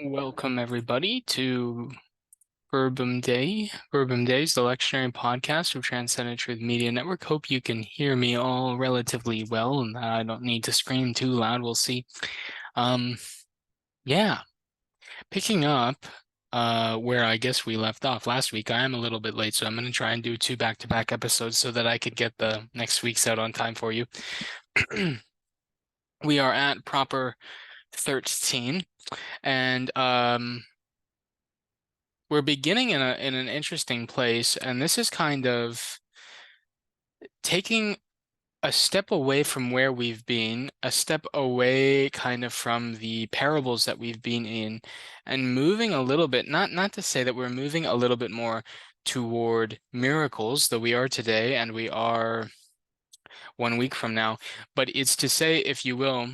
Welcome everybody to Verbum Day. Verbum Day is the lectionary podcast of Transcendent Truth Media Network. Hope you can hear me all relatively well and that I don't need to scream too loud. We'll see. Um, yeah, picking up where I guess we left off last week. I am a little bit late, so I'm going to try and do two back-to-back episodes so that I could get the next week's out on time for you. We are at proper 13, and we're beginning in an interesting place, and this is kind of taking a step away from where we've been, a step away kind of from the parables that we've been in, and moving a little bit, not to say that we're moving a little bit more toward miracles, though we are today and we are 1 week from now, but it's to say, if you will,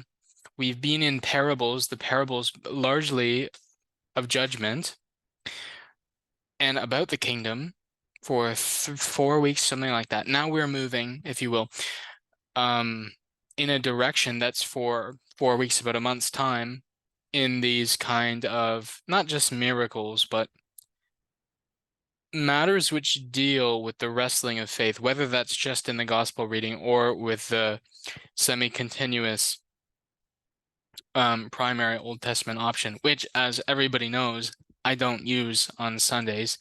we've been in parables, the parables largely of judgment and about the kingdom for 4 weeks, something like that. Now we're moving, if you will, in a direction that's for 4 weeks, about a month's time, in these kind of not just miracles, but matters which deal with the wrestling of faith, whether that's just in the gospel reading or with the semi-continuous primary Old Testament option, which, as everybody knows, I don't use on Sundays.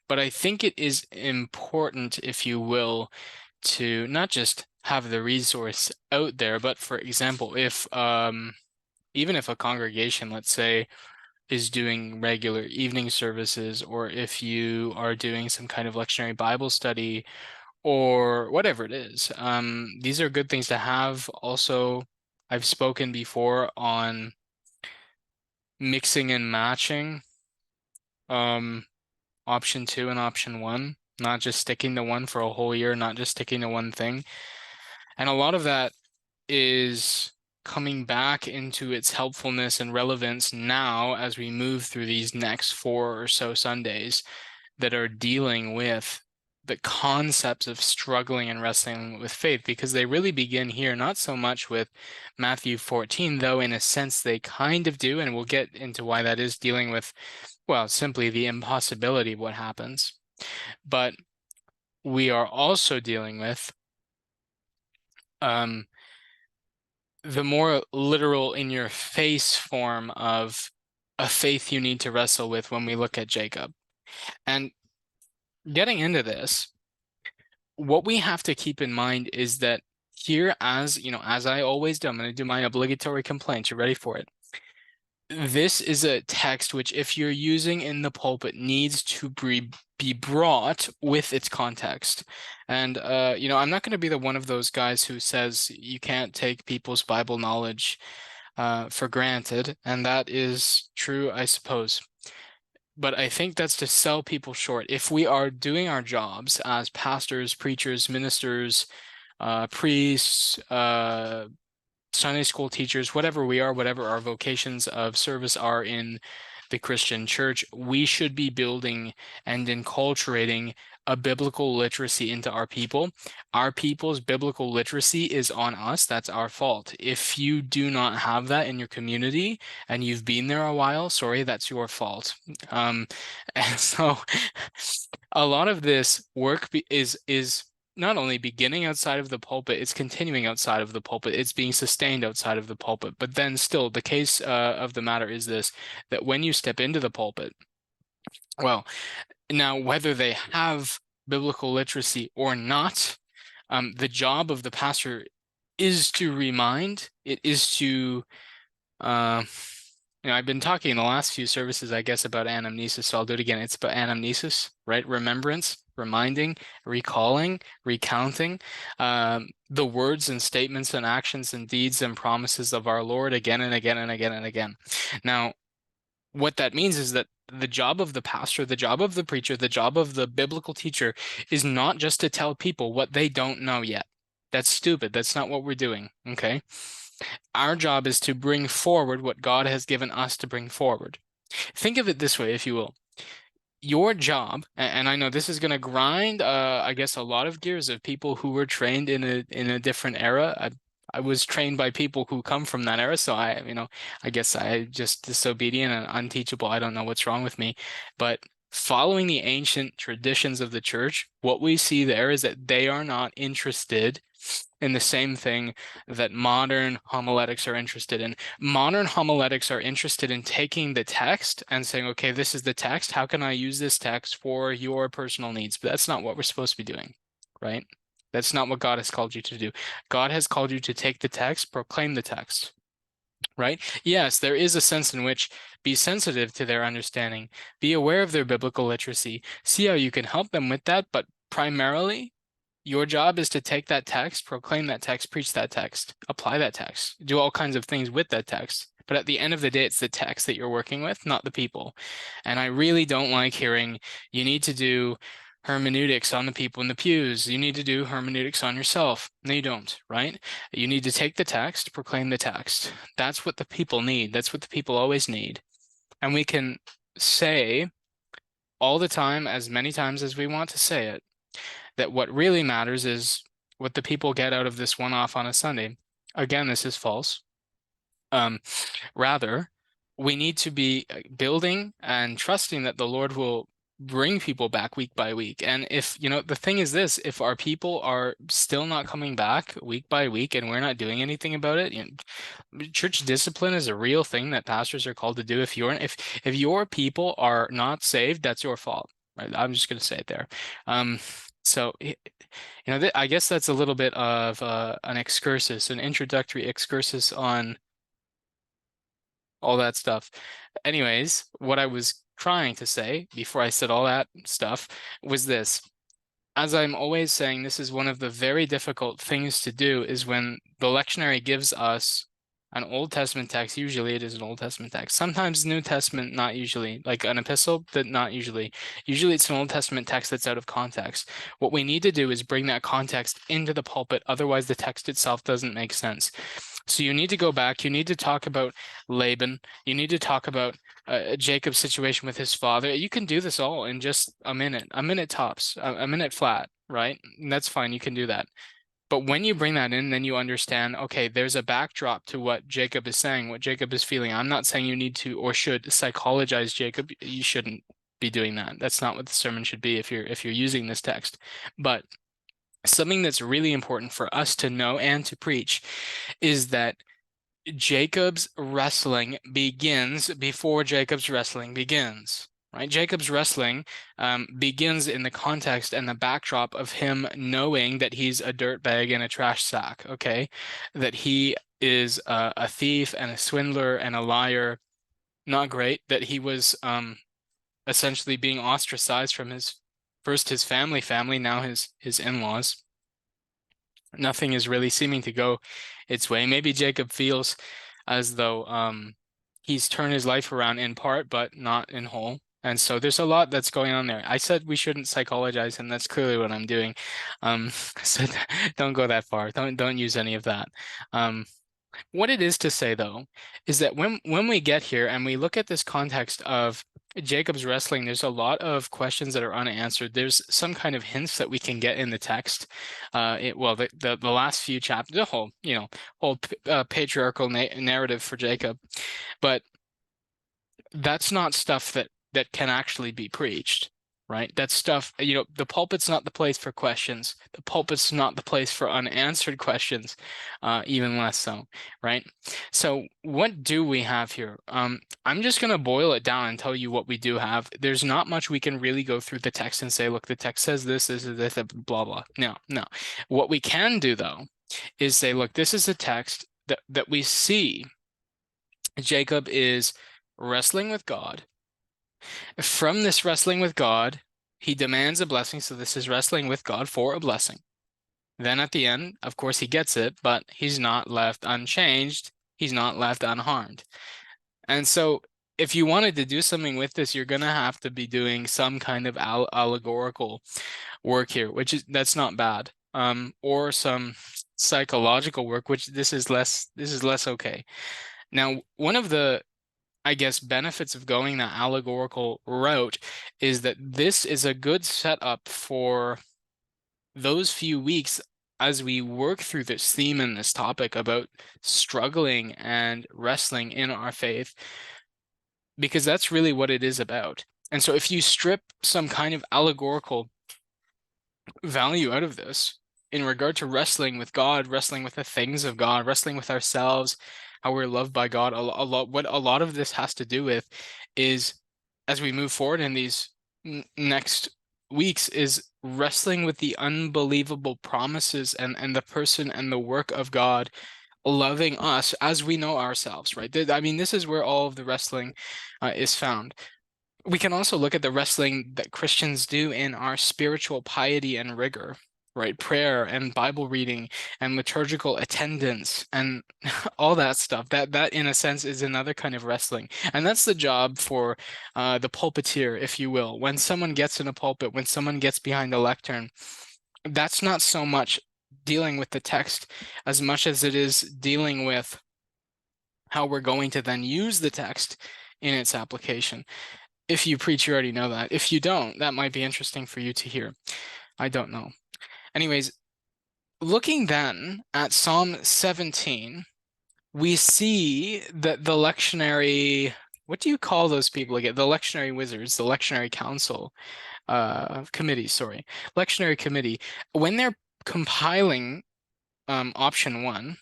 But I think it is important, if you will, to not just have the resource out there, but for example, if even if a congregation, let's say, is doing regular evening services, or if you are doing some kind of lectionary Bible study, or whatever it is, these are good things to have. Also, I've spoken before on mixing and matching option 2 and option 1, not just sticking to one for a whole year, not just sticking to one thing. And a lot of that is coming back into its helpfulness and relevance now as we move through these next 4 or so Sundays that are dealing with the concepts of struggling and wrestling with faith, because they really begin here, not so much with Matthew 14, though in a sense they kind of do, and we'll get into why that is, dealing with, well, simply the impossibility of what happens. But we are also dealing with the more literal in your face form of a faith you need to wrestle with when we look at Jacob. And getting into this, what we have to keep in mind is that here, as you know, as I always do, I'm going to do my obligatory complaint. You ready for it? This is a text which, if you're using in the pulpit, needs to be brought with its context. And I'm not going to be the one of those guys who says you can't take people's Bible knowledge for granted, and that is true, I suppose. But I think that's to sell people short. If we are doing our jobs as pastors, preachers, ministers, priests, Sunday school teachers, whatever we are, whatever our vocations of service are in the Christian church, we should be building and enculturating a biblical literacy into our people. Our people's biblical literacy is on us. That's our fault. If you do not have that in your community and you've been there a while, sorry, that's your fault. And so a lot of this work is not only beginning outside of the pulpit, it's continuing outside of the pulpit, it's being sustained outside of the pulpit. But then still, the case of the matter is this, that when you step into the pulpit, well, now whether they have biblical literacy or not, the job of the pastor is to remind, it is to I've been talking in the last few services, I guess, about anamnesis, so I'll do it again. It's about anamnesis, right? Remembrance, reminding, recalling, recounting the words and statements and actions and deeds and promises of our Lord again and again and again and again. Now, what that means is that the job of the pastor, the job of the preacher, the job of the biblical teacher is not just to tell people what they don't know yet. That's stupid. That's not what we're doing, okay? Our job is to bring forward what God has given us to bring forward. Think of it this way, if you will. Your job, and I know this is going to grind, I guess, a lot of gears of people who were trained in a different era. I was trained by people who come from that era, so I guess I just disobedient and unteachable. I don't know what's wrong with me. But following the ancient traditions of the church, what we see there is that they are not interested in the same thing that modern homiletics are interested in. Modern homiletics are interested in taking the text and saying, okay, this is the text. How can I use this text for your personal needs? But that's not what we're supposed to be doing, right? That's not what God has called you to do. God has called you to take the text, proclaim the text, right? Yes, there is a sense in which be sensitive to their understanding, be aware of their biblical literacy, see how you can help them with that, but primarily, your job is to take that text, proclaim that text, preach that text, apply that text, do all kinds of things with that text. But at the end of the day, it's the text that you're working with, not the people. And I really don't like hearing you need to do hermeneutics on the people in the pews. You need to do hermeneutics on yourself. No, you don't, right? You need to take the text, proclaim the text. That's what the people need. That's what the people always need. And we can say all the time, as many times as we want to say it, that what really matters is what the people get out of this one-off on a Sunday. Again, this is false. Um, Rather, we need to be building and trusting that the Lord will bring people back week by week. And if, the thing is this, if our people are still not coming back week by week and we're not doing anything about it, church discipline is a real thing that pastors are called to do. If your people are not saved, that's your fault. Right? I'm just going to say it there. So, I guess that's a little bit of an excursus, an introductory excursus on all that stuff. Anyways, what I was trying to say before I said all that stuff was this. As I'm always saying, this is one of the very difficult things to do is when the lectionary gives us an Old Testament text. Usually it is an Old Testament text. Sometimes New Testament, not usually. Like an epistle, but not usually. Usually it's an Old Testament text that's out of context. What we need to do is bring that context into the pulpit. Otherwise, the text itself doesn't make sense. So you need to go back. You need to talk about Laban. You need to talk about Jacob's situation with his father. You can do this all in just a minute tops, a minute flat, right? And that's fine. You can do that. But when you bring that in, then you understand, okay, there's a backdrop to what Jacob is saying, what Jacob is feeling. I'm not saying you need to or should psychologize Jacob. You shouldn't be doing that. That's not what the sermon should be if you're using this text. But something that's really important for us to know and to preach is that Jacob's wrestling begins before Jacob's wrestling begins. Right? Jacob's wrestling begins in the context and the backdrop of him knowing that he's a dirtbag and a trash sack, okay? That he is a thief and a swindler and a liar. Not great. That he was essentially being ostracized from his family, now his in-laws. Nothing is really seeming to go its way. Maybe Jacob feels as though he's turned his life around in part, but not in whole. And so there's a lot that's going on there. I said we shouldn't psychologize him. That's clearly what I'm doing. So don't go that far. Don't use any of that. What it is to say, though, is that when we get here and we look at this context of Jacob's wrestling, there's a lot of questions that are unanswered. There's some kind of hints that we can get in the text. The last few chapters, the whole patriarchal narrative for Jacob, but that's not stuff that can actually be preached. Right? That's stuff, the pulpit's not the place for questions. The pulpit's not the place for unanswered questions, even less so, right? So what do we have here? I'm just going to boil it down and tell you what we do have. There's not much we can really go through the text and say, look, the text says this is this, blah, blah. No. What we can do, though, is say, look, this is a text that we see Jacob is wrestling with God. From this wrestling with God, he demands a blessing. So this is wrestling with God for a blessing. Then at the end, of course, he gets it, but he's not left unchanged. He's not left unharmed. And so if you wanted to do something with this, you're going to have to be doing some kind of allegorical work here, that's not bad. Or some psychological work, which this is less okay. Now, one of the I guess benefits of going that allegorical route is that this is a good setup for those few weeks as we work through this theme and this topic about struggling and wrestling in our faith, because that's really what it is about. And so if you strip some kind of allegorical value out of this in regard to wrestling with God, wrestling with the things of God, wrestling with ourselves, how we're loved by God, what a lot of this has to do with is, as we move forward in these next weeks, is wrestling with the unbelievable promises and the person and the work of God loving us as we know ourselves, right? I mean, this is where all of the wrestling is found. We can also look at the wrestling that Christians do in our spiritual piety and rigor, right? Prayer and Bible reading and liturgical attendance and all that stuff. That in a sense is another kind of wrestling. And that's the job for the pulpiteer, if you will. When someone gets in a pulpit, when someone gets behind a lectern, that's not so much dealing with the text as much as it is dealing with how we're going to then use the text in its application. If you preach, you already know that. If you don't, that might be interesting for you to hear. I don't know. Anyways, looking then at Psalm 17, we see that the lectionary, what do you call those people again? The lectionary wizards, the lectionary council, committee, sorry, lectionary committee, when they're compiling option one,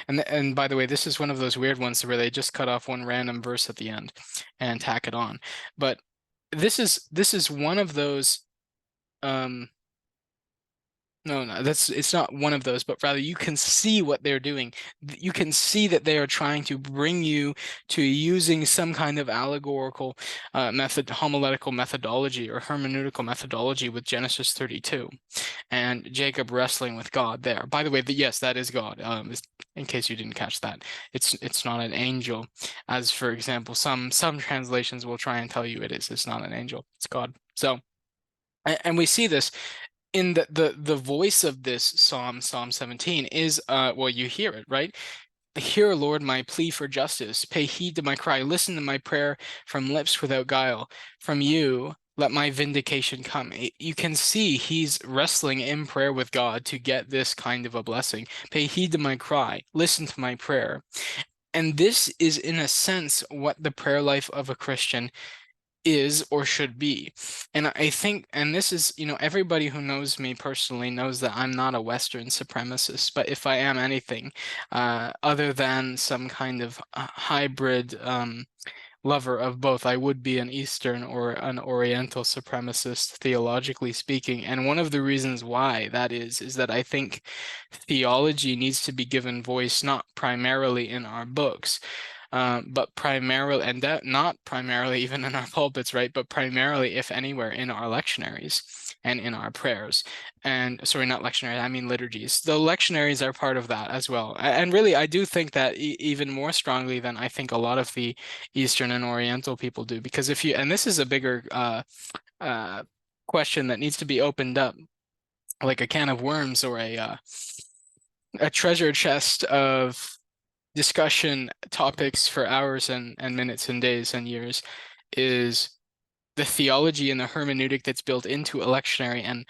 and by the way, this is one of those weird ones where they just cut off one random verse at the end and tack it on. But this is one of those no, it's not one of those, but rather you can see what they're doing. You can see that they are trying to bring you to using some kind of allegorical homiletical methodology or hermeneutical methodology with Genesis 32 and Jacob wrestling with God there. By the way, yes, that is God. In case you didn't catch that, it's not an angel, as for example, some translations will try and tell you it is. It's not an angel. It's God. So, and we see this in the voice of this Psalm 17 is well, you hear it, right? Hear, Lord, my plea for justice. Pay heed to my cry. Listen to my prayer from lips without guile. From you, let my vindication come. You can see he's wrestling in prayer with God to get this kind of a blessing. Pay heed to my cry. Listen to my prayer. And this is, in a sense, what the prayer life of a Christian is or should be. And I think, and this is, everybody who knows me personally knows that I'm not a Western supremacist, but if I am anything other than some kind of hybrid lover of both, I would be an Eastern or an Oriental supremacist, theologically speaking. And one of the reasons why that is that I think theology needs to be given voice, not primarily in our books, but primarily, and that not primarily even in our pulpits, right? But primarily, if anywhere, in our lectionaries and in our prayers. And sorry, not lectionaries, I mean liturgies. The lectionaries are part of that as well. And really, I do think that even more strongly than I think a lot of the Eastern and Oriental people do, because if you, and this is a bigger question that needs to be opened up, like a can of worms or a treasure chest of discussion topics for hours and minutes and days and years, is the theology and the hermeneutic that's built into a lectionary. And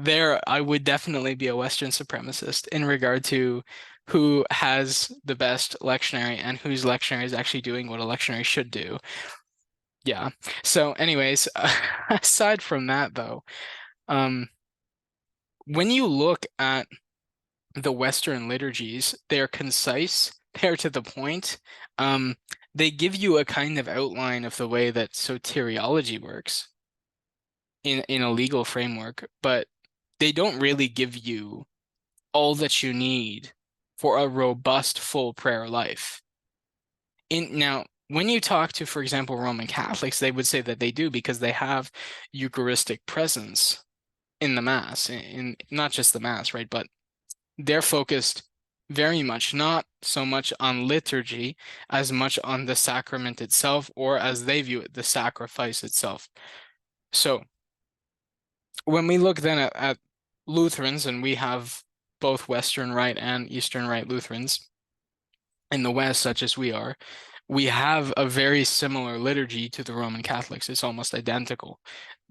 there I would definitely be a Western supremacist in regard to who has the best lectionary and whose lectionary is actually doing what a lectionary should do. Yeah. So anyways, aside from that though, when you look at the Western liturgies, they're concise, they're to the point. They give you a kind of outline of the way that soteriology works in a legal framework, but they don't really give you all that you need for a robust full prayer life. Now, when you talk to, for example, Roman Catholics, they would say that they do because they have Eucharistic presence in the Mass, in not just the Mass, right? But they're focused very much not so much on liturgy as much on the sacrament itself, or as they view it, the sacrifice itself. So when we look then at Lutherans, and we have both Western Rite and Eastern Rite Lutherans in the West, such as we have a very similar liturgy to the Roman Catholics. It's almost identical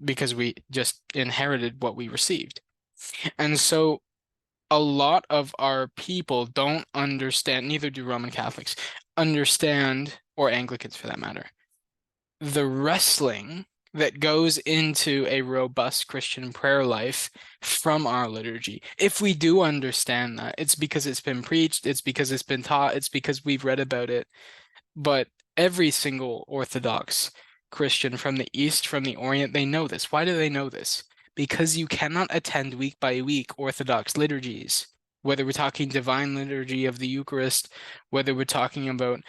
because we just inherited what we received. And so a lot of our people don't understand, neither do Roman Catholics, understand, or Anglicans for that matter, the wrestling that goes into a robust Christian prayer life from our liturgy. If we do understand that, it's because it's been preached, it's because it's been taught, it's because we've read about it. But every single Orthodox Christian from the East, from the Orient, they know this. Why do they know this? Because you cannot attend week by week Orthodox liturgies, whether we're talking divine liturgy of the Eucharist, whether we're talking about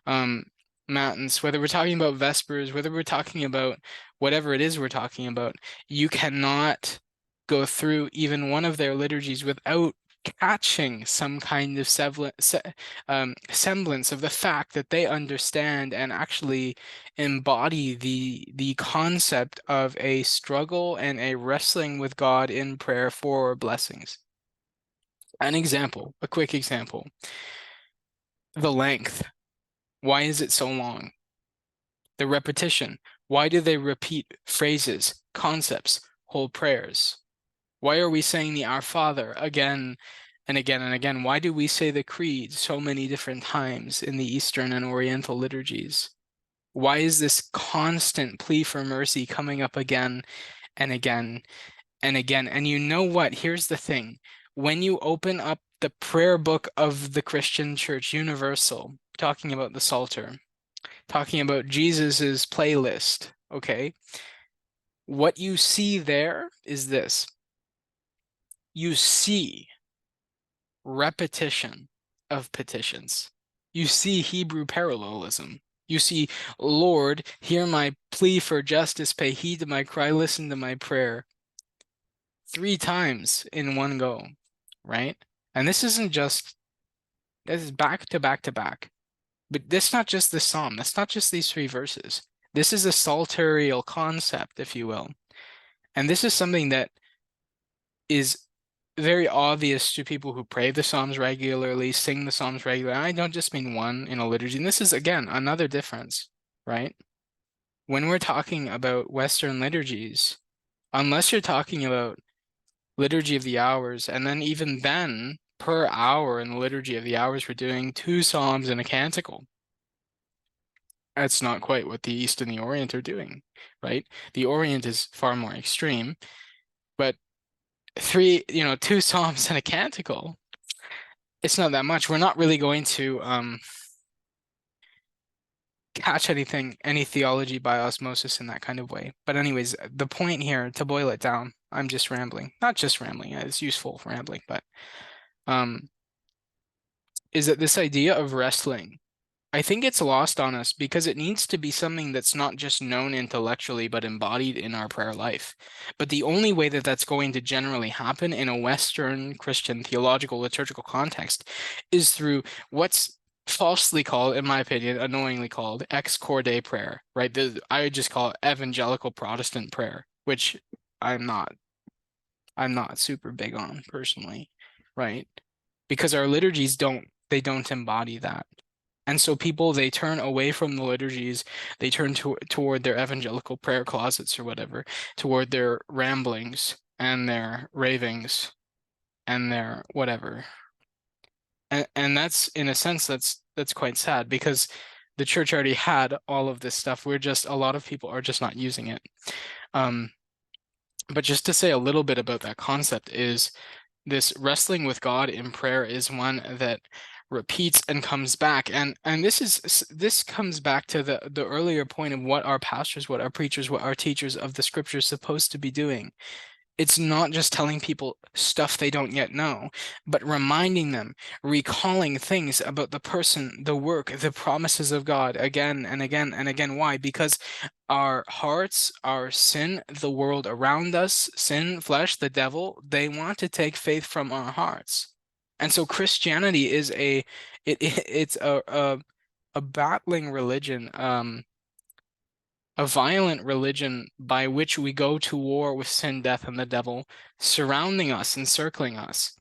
um, matins, whether we're talking about vespers, whether we're talking about whatever it is we're talking about, you cannot go through even one of their liturgies without catching some kind of semblance of the fact that they understand and actually embody the concept of a struggle and a wrestling with God in prayer for blessings. An example, a quick example, the length. Why is it so long? The repetition. Why do they repeat phrases, concepts, whole prayers? Why are we saying the Our Father again and again and again? Why do we say the Creed so many different times in the Eastern and Oriental liturgies? Why is this constant plea for mercy coming up again and again and again? And you know what? Here's the thing. When you open up the prayer book of the Christian Church Universal, talking about the Psalter, talking about Jesus's playlist, okay? What you see there is this. You see repetition of petitions. You see Hebrew parallelism. You see, Lord, hear my plea for justice, pay heed to my cry, listen to my prayer. 3 times in one go, right? And this isn't just, this is back to back to back. But that's not just the psalm. That's not just these 3 verses. This is a psalterial concept, if you will. And this is something that is very obvious to people who pray the Psalms regularly, sing the Psalms regularly. I don't just mean one in a liturgy. And this is, again, another difference, right? When we're talking about Western liturgies, unless you're talking about Liturgy of the Hours, and then even then, per hour in the Liturgy of the Hours, we're doing 2 Psalms and a canticle. That's not quite what the East and the Orient are doing, right? The Orient is far more extreme, but 2 Psalms and a canticle, it's not that much. We're not really going to catch anything, any theology by osmosis in that kind of way. But anyways, the point here, to boil it down, I'm just rambling. Not just rambling, it's useful rambling, but is that this idea of wrestling, I think it's lost on us because it needs to be something that's not just known intellectually, but embodied in our prayer life. But the only way that that's going to generally happen in a Western Christian theological liturgical context is through what's falsely called, in my opinion, annoyingly called ex corde prayer, right? I would just call it evangelical Protestant prayer, which I'm not, I'm not super big on personally, right? Because our liturgies they don't embody that. And so people, they turn away from the liturgies, they turn toward their evangelical prayer closets or whatever, toward their ramblings and their ravings and their whatever. And that's, in a sense, that's quite sad because the church already had all of this stuff. A lot of people are just not using it. But just to say a little bit about that concept is this wrestling with God in prayer is one that repeats and comes back. And this comes back to the earlier point of what our pastors, what our preachers, what our teachers of the scriptures supposed to be doing. It's not just telling people stuff they don't yet know, but reminding them, recalling things about the person, the work, the promises of God again and again and again. Why? Because our hearts, our sin, the world around us, sin, flesh, the devil, they want to take faith from our hearts. And so Christianity is it's a battling religion, a violent religion by which we go to war with sin, death, and the devil, surrounding us, encircling us.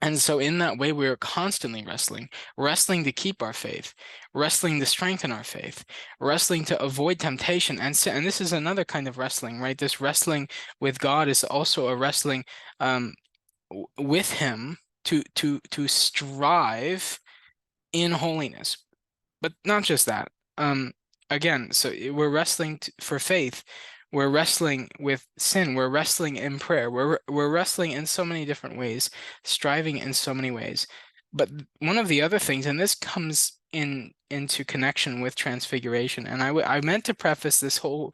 And so in that way, we're constantly wrestling to keep our faith, wrestling to strengthen our faith, wrestling to avoid temptation. And this is another kind of wrestling, right? This wrestling with God is also a wrestling with him to strive in holiness. But not just that. Um, Again, so we're wrestling for faith. We're wrestling with sin. We're wrestling in prayer. We're wrestling in so many different ways, striving in so many ways. But one of the other things, and this comes into connection with transfiguration, and I meant to preface this whole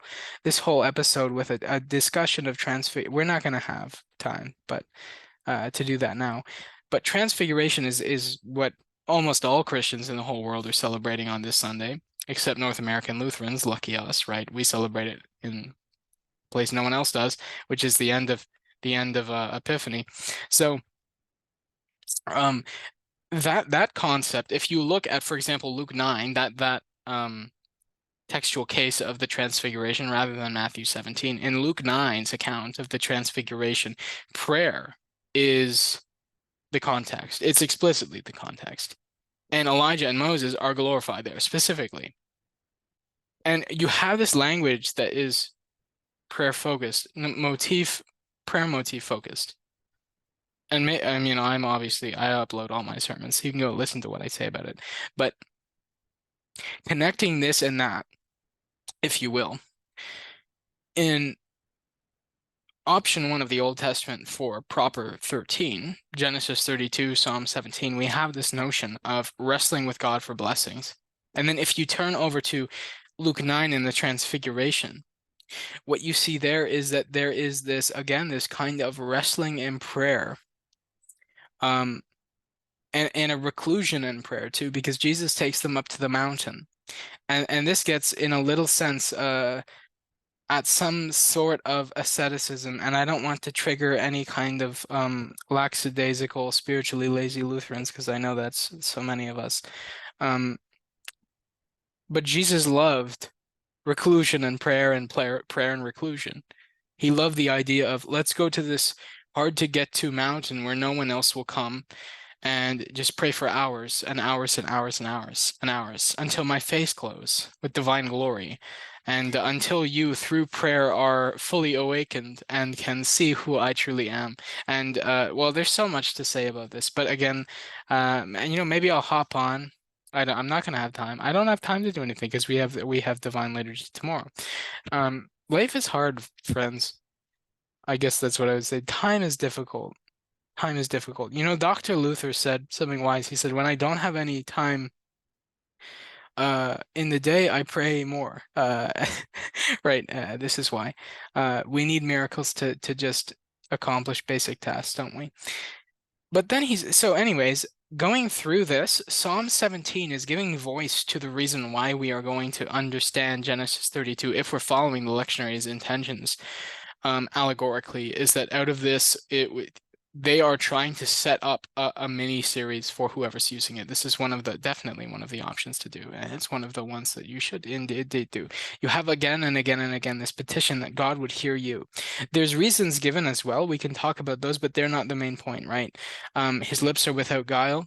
episode with a discussion of transfig. We're not going to have time, but to do that now. But transfiguration is what almost all Christians in the whole world are celebrating on this Sunday, except North American Lutherans. Lucky us, right? We celebrate it in a place no one else does, which is the end of Epiphany. So um, that concept, if you look at, for example, Luke 9, that textual case of the transfiguration rather than Matthew 17, in Luke 9's account of the transfiguration, prayer is the context. It's explicitly the context. And Elijah and Moses are glorified there specifically. And you have this language that is prayer focused, prayer motif focused. And I mean, I upload all my sermons, so you can go listen to what I say about it. But connecting this and that, if you will, in option 1 of the Old Testament for proper 13, Genesis 32, Psalm 17, we have this notion of wrestling with God for blessings. And then if you turn over to Luke 9 in the Transfiguration, what you see there is that there is this, again, this kind of wrestling in prayer, and a reclusion in prayer too, because Jesus takes them up to the mountain. And this gets, in a little sense, at some sort of asceticism, and I don't want to trigger any kind of lackadaisical, spiritually lazy Lutherans, because I know that's so many of us. But Jesus loved reclusion and prayer and reclusion. He loved the idea of, let's go to this hard to get to mountain where no one else will come, and just pray for hours and hours and hours and hours and hours until my face glows with divine glory, and until you, through prayer, are fully awakened and can see who I truly am. And well, there's so much to say about this, but again, and maybe I'll hop on. I'm not gonna have time. I don't have time to do anything because we have divine liturgy tomorrow. Life is hard, friends. I guess that's what I would say. Time is difficult. Time is difficult. Dr. Luther said something wise. He said, when I don't have any time in the day, I pray more. Right. This is why. We need miracles to just accomplish basic tasks, don't we? But then so anyways, going through this, Psalm 17 is giving voice to the reason why we are going to understand Genesis 32 if we're following the lectionary's intentions. Allegorically, is that out of this, they are trying to set up a mini series for whoever's using it. This is definitely one of the options to do, and it's one of the ones that you should indeed do. You have again and again and again this petition that God would hear you. There's reasons given as well. We can talk about those, but they're not the main point, right? His lips are without guile.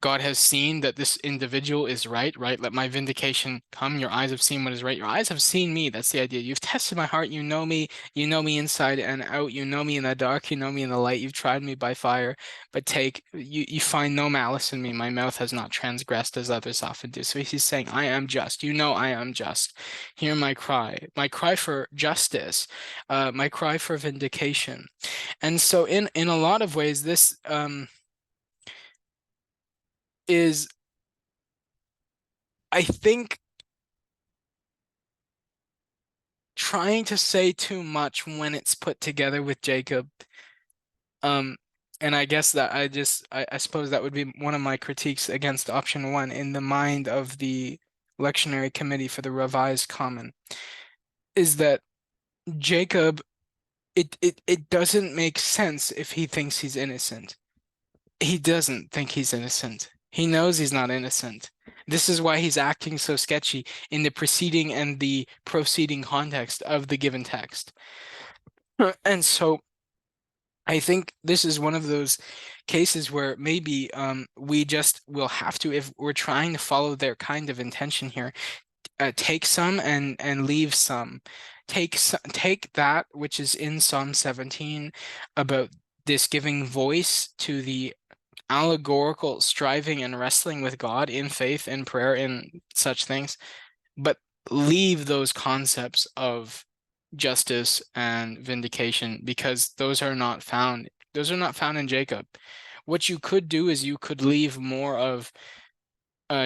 God has seen that this individual is right? Let my vindication come. Your eyes have seen what is right. Your eyes have seen me. That's the idea. You've tested my heart. You know me. You know me inside and out. You know me in the dark. You know me in the light. You've tried me by fire, but you find no malice in me. My mouth has not transgressed as others often do. So he's saying, I am just. You know I am just. Hear my cry for justice, my cry for vindication. And so in a lot of ways, this is, I think, trying to say too much when it's put together with Jacob. And I guess that I suppose that would be one of my critiques against option 1 in the mind of the lectionary committee for the Revised Common, is that Jacob, it doesn't make sense if he thinks he's innocent. He doesn't think he's innocent. He knows he's not innocent. This is why he's acting so sketchy in the preceding and the proceeding context of the given text. And so I think this is one of those cases where maybe we just will have to, if we're trying to follow their kind of intention here, take some and leave some. Take that which is in Psalm 17 about this giving voice to the allegorical striving and wrestling with God in faith, in prayer, in such things, but leave those concepts of justice and vindication, because those are not found. Those are not found in Jacob. What you could do is you could leave more of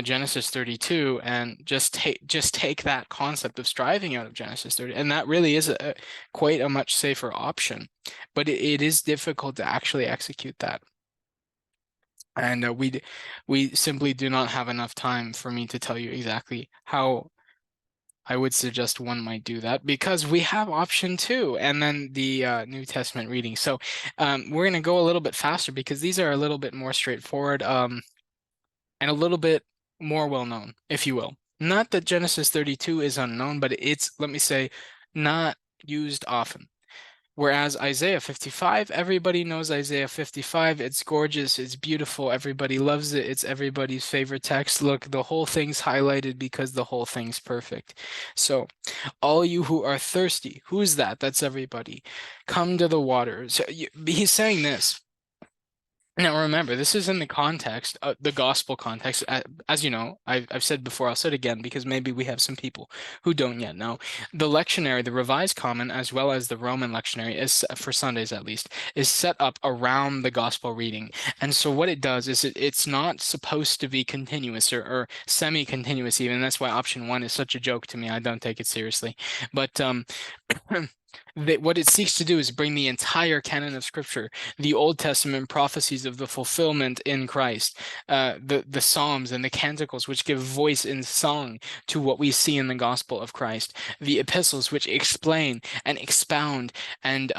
Genesis 32 and just take that concept of striving out of Genesis 30, and that really is quite a much safer option. But it is difficult to actually execute that, and we simply do not have enough time for me to tell you exactly how I would suggest one might do that, because we have option two and then the New Testament reading. So we're going to go a little bit faster because these are a little bit more straightforward. And a little bit more well known, if you will. Not that Genesis 32 is unknown, but it's, let me say, not used often. Whereas Isaiah 55, everybody knows Isaiah 55. It's gorgeous, it's beautiful, everybody loves it, it's everybody's favorite text. Look, the whole thing's highlighted because the whole thing's perfect. So, all you who are thirsty, who's that? That's everybody. Come to the waters. So he's saying this. Now remember, this is in the context, the gospel context. As you know, I've said before, I'll say it again because maybe we have some people who don't yet know. The lectionary, the Revised Common, as well as the Roman lectionary, is for Sundays at least, is set up around the gospel reading. And so what it does is it's not supposed to be continuous or semi-continuous even. That's why option one is such a joke to me. I don't take it seriously. But what it seeks to do is bring the entire canon of Scripture, the Old Testament prophecies of the fulfillment in Christ, the Psalms and the Canticles, which give voice in song to what we see in the gospel of Christ, the epistles, which explain and expound and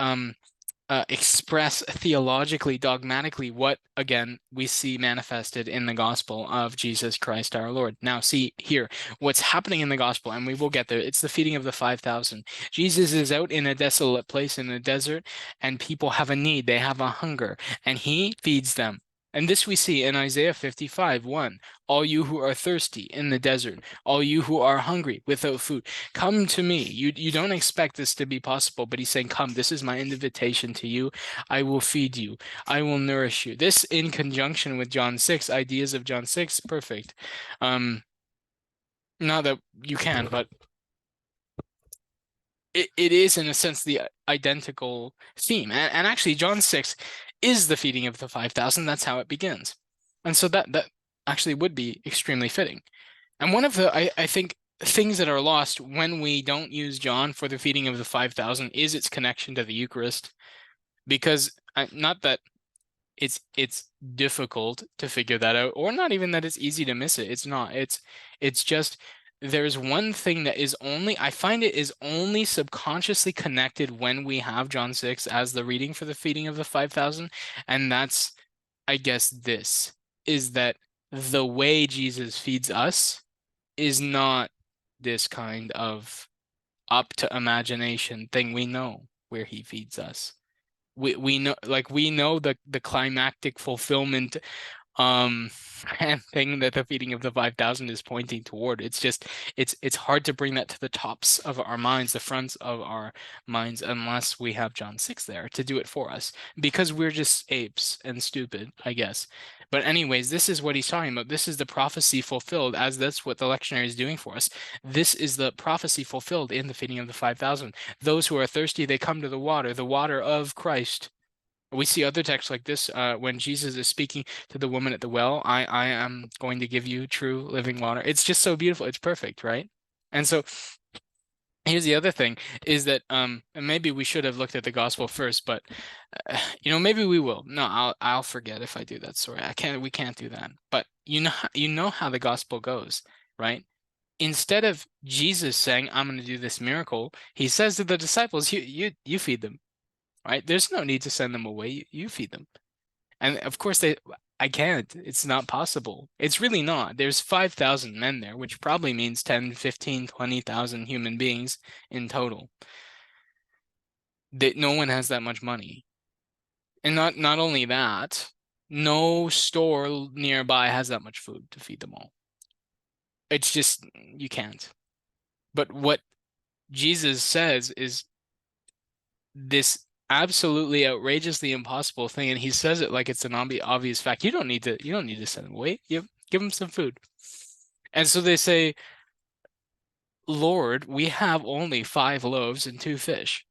express theologically, dogmatically what, again, we see manifested in the gospel of Jesus Christ our Lord. Now, see here, what's happening in the gospel, and we will get there, it's the feeding of the 5,000. Jesus is out in a desolate place in the desert, and people have a need, they have a hunger, and he feeds them. And this we see in Isaiah 55:1. All you who are thirsty in the desert, all you who are hungry without food, come to me. You don't expect this to be possible, but he's saying, come, this is my invitation to you. I will feed you. I will nourish you. This in conjunction with John 6, ideas of John 6, perfect. Not that you can, but it is in a sense the identical theme. And actually John 6 is the feeding of the 5,000. That's how it begins. And so that actually would be extremely fitting. And one of the, I think, things that are lost when we don't use John for the feeding of the 5,000 is its connection to the Eucharist. Because not that it's difficult to figure that out, or not even that it's easy to miss it. It's not. It's just there's one thing that is only, I find it is only subconsciously connected when we have John 6 as the reading for the feeding of the 5,000, and that's, I guess, this is that the way Jesus feeds us is not this kind of up to imagination thing. We know where he feeds us. We know, like, we know the climactic fulfillment and thing that the feeding of the 5,000 is pointing toward. It's just it's hard to bring that to the tops of our minds, the fronts of our minds, unless we have John 6 there to do it for us, because we're just apes and stupid, I guess. But anyways, this is what he's talking about. This is the prophecy fulfilled, as that's what the lectionary is doing for us. This is the prophecy fulfilled in the feeding of the 5,000. Those who are thirsty, they come to the water of Christ. We see other texts like this when Jesus is speaking to the woman at the well. I am going to give you true living water. It's just so beautiful. It's perfect, right? And so here's the other thing is that and maybe we should have looked at the gospel first, but maybe we will. No, I'll forget if I do that. Sorry, we can't do that. But you know how the gospel goes, right? Instead of Jesus saying, I'm going to do this miracle, he says to the disciples, you feed them. Right? There's no need to send them away. You feed them. And of course I can't. It's not possible. It's really not. There's 5,000 men there, which probably means 10, 15, 20,000 human beings in total. That no one has that much money. And not only that, no store nearby has that much food to feed them all. It's just, you can't. But what Jesus says is this absolutely outrageously impossible thing, and he says it like it's an obvious fact. You don't need to send them away. You give them some food. And so they say, Lord, we have only 5 loaves and 2 fish.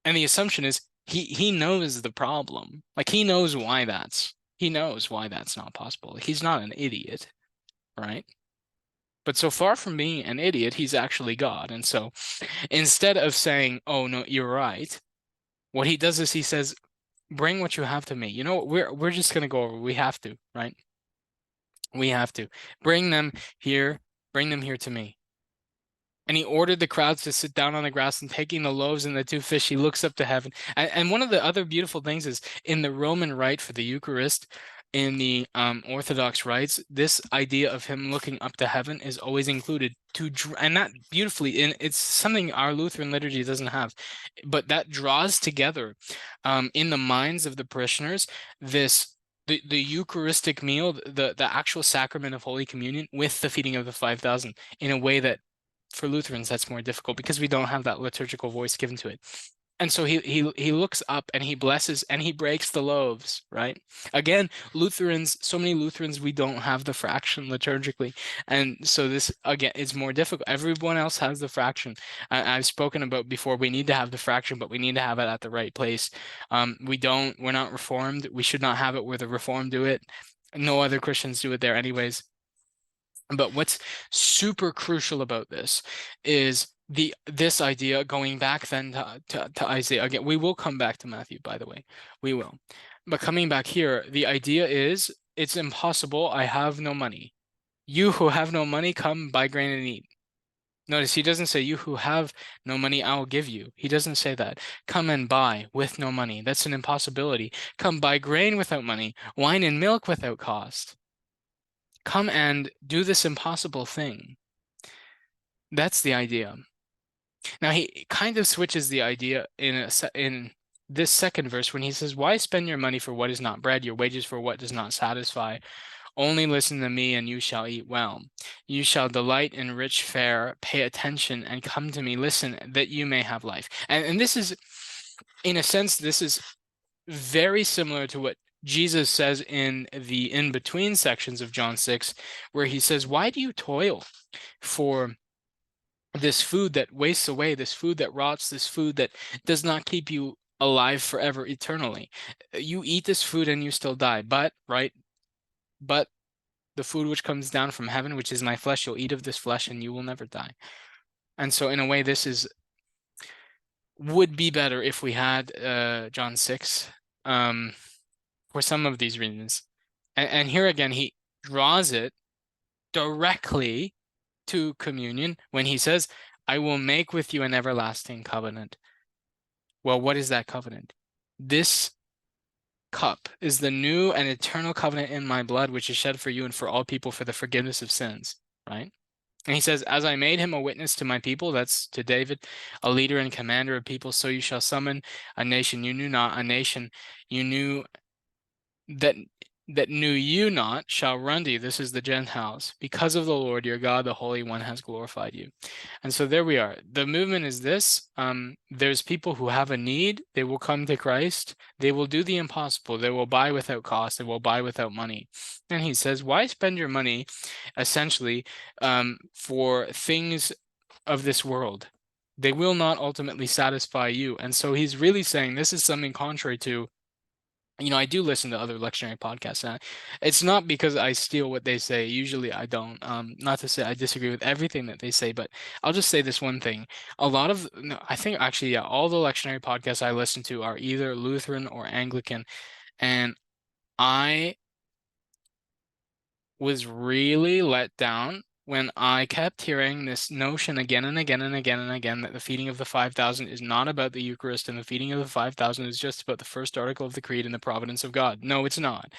And the assumption is he knows the problem. Like he knows why that's not possible. He's not an idiot, right? But so far from being an idiot, he's actually God. And so instead of saying, "Oh no, you're right," what he does is he says, "Bring what you have to me." You know, we're just gonna go over. We have to, right? We have to bring them here. Bring them here to me. And he ordered the crowds to sit down on the grass, and taking the loaves and the 2 fish, he looks up to heaven. And one of the other beautiful things is in the Roman rite for the Eucharist, in the Orthodox rites, this idea of him looking up to heaven is always included and that beautifully, and it's something our Lutheran liturgy doesn't have, but that draws together in the minds of the parishioners this the Eucharistic meal, the actual sacrament of Holy Communion with the feeding of the 5,000 in a way that for Lutherans, that's more difficult because we don't have that liturgical voice given to it. And so he looks up and he blesses and he breaks the loaves, right? Again, so many Lutherans, we don't have the fraction liturgically. And so this, again, is more difficult. Everyone else has the fraction. I've spoken about before, we need to have the fraction, but we need to have it at the right place. We're not Reformed. We should not have it where the Reformed do it. No other Christians do it there anyways. But what's super crucial about this is this idea going back then to Isaiah. Again, we will come back to Matthew, by the way. We will. But coming back here, the idea is it's impossible. I have no money. You who have no money, come buy grain and eat. Notice he doesn't say, you who have no money, I will give you. He doesn't say that. Come and buy with no money. That's an impossibility. Come buy grain without money, wine and milk without cost. Come and do this impossible thing. That's the idea. Now he kind of switches the idea in this second verse when he says, "Why spend your money for what is not bread, your wages for what does not satisfy? Only listen to me, and you shall eat well. You shall delight in rich fare. Pay attention and come to me. Listen, that you may have life." And this is, in a sense, this is very similar to what Jesus says in the in-between sections of John 6, where he says, "Why do you toil for this food that wastes away, this food that rots, this food that does not keep you alive forever eternally? You eat this food and you still die. But, right? But the food which comes down from heaven, which is my flesh, you'll eat of this flesh and you will never die." And so in a way, this would be better if we had John 6 for some of these reasons. And here again, he draws it directly to communion when he says, "I will make with you an everlasting covenant." Well, what is that covenant? This cup is the new and eternal covenant in my blood, which is shed for you and for all people for the forgiveness of sins, right? And he says, "As I made him a witness to my people," that's to David, "a leader and commander of people, so you shall summon a nation you knew not, a nation you knew that knew you not shall run to you." This is the Gentiles. "Because of the Lord your God, the Holy One has glorified you." And so there we are. The movement is this. There's people who have a need. They will come to Christ. They will do the impossible. They will buy without cost. They will buy without money. And he says, why spend your money essentially for things of this world? They will not ultimately satisfy you. And so he's really saying this is something contrary to, I do listen to other lectionary podcasts, and it's not because I steal what they say. Usually I don't. Not to say I disagree with everything that they say, but I'll just say this one thing. A lot of, no, I think actually, yeah, all the lectionary podcasts I listen to are either Lutheran or Anglican, and I was really let down when I kept hearing this notion again and again and again and again that the feeding of the 5,000 is not about the Eucharist, and the feeding of the 5,000 is just about the first article of the Creed and the providence of God. No, it's not.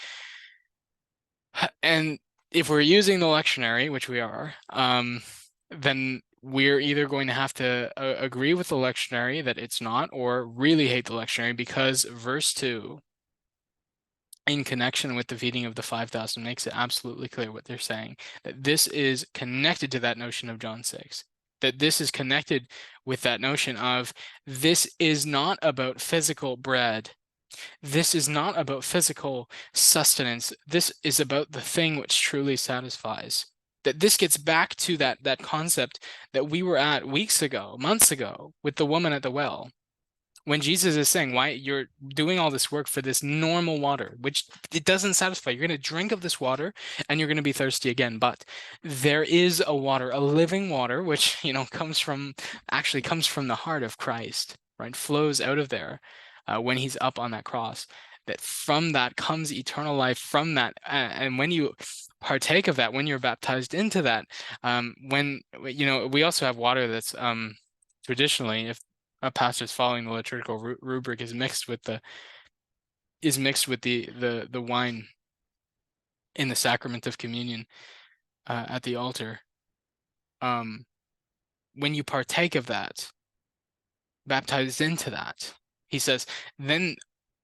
And if we're using the lectionary, which we are, then we're either going to have to agree with the lectionary that it's not, or really hate the lectionary, because verse 2 in connection with the feeding of the 5,000 makes it absolutely clear what they're saying, that this is connected to that notion of John 6. that this is connected with that notion of this is not about physical bread. This is not about physical sustenance. This is about the thing which truly satisfies. That this gets back to that concept that we were at weeks ago, months ago, with the woman at the well, when Jesus is saying, why you're doing all this work for this normal water, which it doesn't satisfy. You're going to drink of this water and you're going to be thirsty again. But there is a water, a living water, which, actually comes from the heart of Christ, right? Flows out of there when he's up on that cross. That from that comes eternal life, from that. And when you partake of that, when you're baptized into that, we also have water that's traditionally, if a pastor's following the liturgical rubric, is mixed with the wine in the sacrament of communion at the altar. When you partake of that, baptized into that, he says, then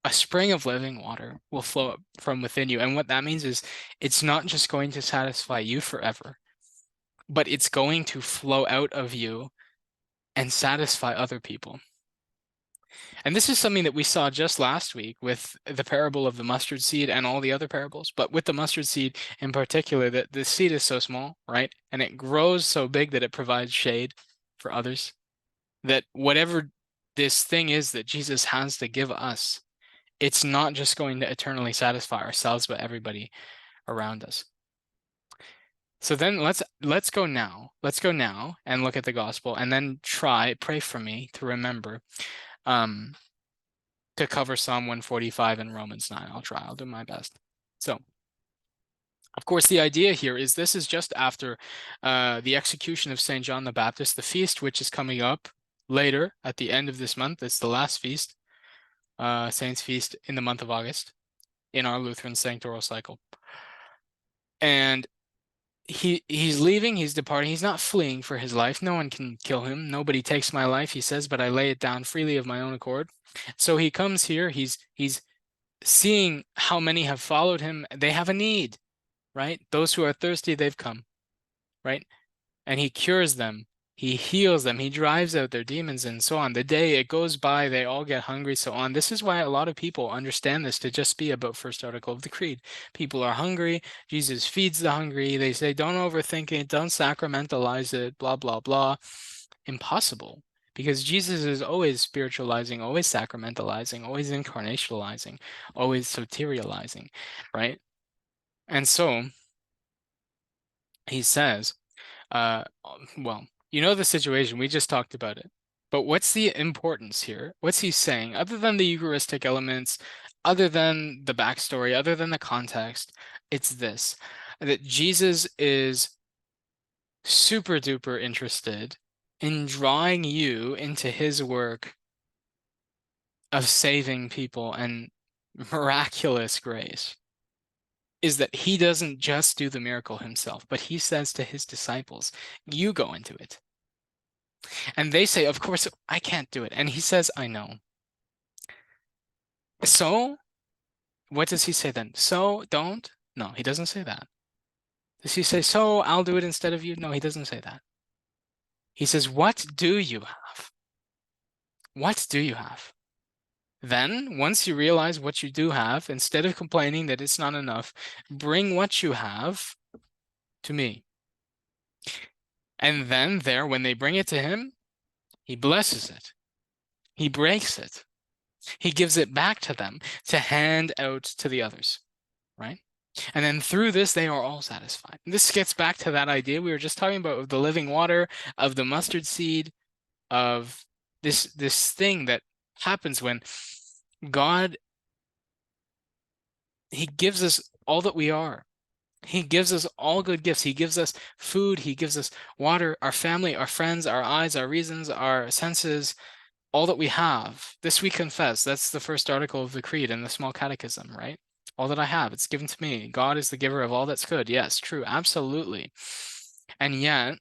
a spring of living water will flow up from within you. And what that means is it's not just going to satisfy you forever, but it's going to flow out of you and satisfy other people. And this is something that we saw just last week with the parable of the mustard seed and all the other parables. But with the mustard seed in particular, that the seed is so small, right? And it grows so big that it provides shade for others. That whatever this thing is that Jesus has to give us, it's not just going to eternally satisfy ourselves, but everybody around us. So then let's go now. Let's go now and look at the gospel, and then pray for me to remember to cover Psalm 145 and Romans 9. I'll do my best. So, of course, the idea here is this is just after the execution of St. John the Baptist, the feast which is coming up later at the end of this month. It's the last feast, Saints' Feast in the month of August in our Lutheran sanctoral cycle. And he's leaving, he's departing, he's not fleeing for his life. No one can kill him. Nobody takes my life, he says, but I lay it down freely of my own accord. So he comes here, he's seeing how many have followed him. They have a need, right? Those who are thirsty, they've come, right? And he cures them. He heals them. He drives out their demons and so on. The day it goes by, they all get hungry, so on. This is why a lot of people understand this to just be about first article of the creed. People are hungry. Jesus feeds the hungry. They say, don't overthink it. Don't sacramentalize it, blah, blah, blah. Impossible. Because Jesus is always spiritualizing, always sacramentalizing, always incarnationalizing, always soterializing, right? And so he says, well, you know the situation, we just talked about it. But what's the importance here? What's he saying? Other than the Eucharistic elements, other than the backstory, other than the context, it's this, that Jesus is super duper interested in drawing you into his work of saving people and miraculous grace. Is that he doesn't just do the miracle himself, but he says to his disciples, you go into it. And they say, of course, I can't do it. And he says, I know. So what does he say then? So don't? No, he doesn't say that. Does he say, so I'll do it instead of you? No, he doesn't say that. He says, what do you have? What do you have? Then, once you realize what you do have, instead of complaining that it's not enough, bring what you have to me. And then there, when they bring it to him, he blesses it. He breaks it. He gives it back to them to hand out to the others, right? And then through this, they are all satisfied. And this gets back to that idea we were just talking about of the living water, of the mustard seed, of this thing that happens when God, he gives us all that we are. He gives us all good gifts. He gives us food. He gives us water, our family, our friends, our eyes, our reasons, our senses, all that we have. This we confess. That's the first article of the Creed in the Small Catechism, right? All that I have, it's given to me. God is the giver of all that's good. Yes, true, absolutely. And yet,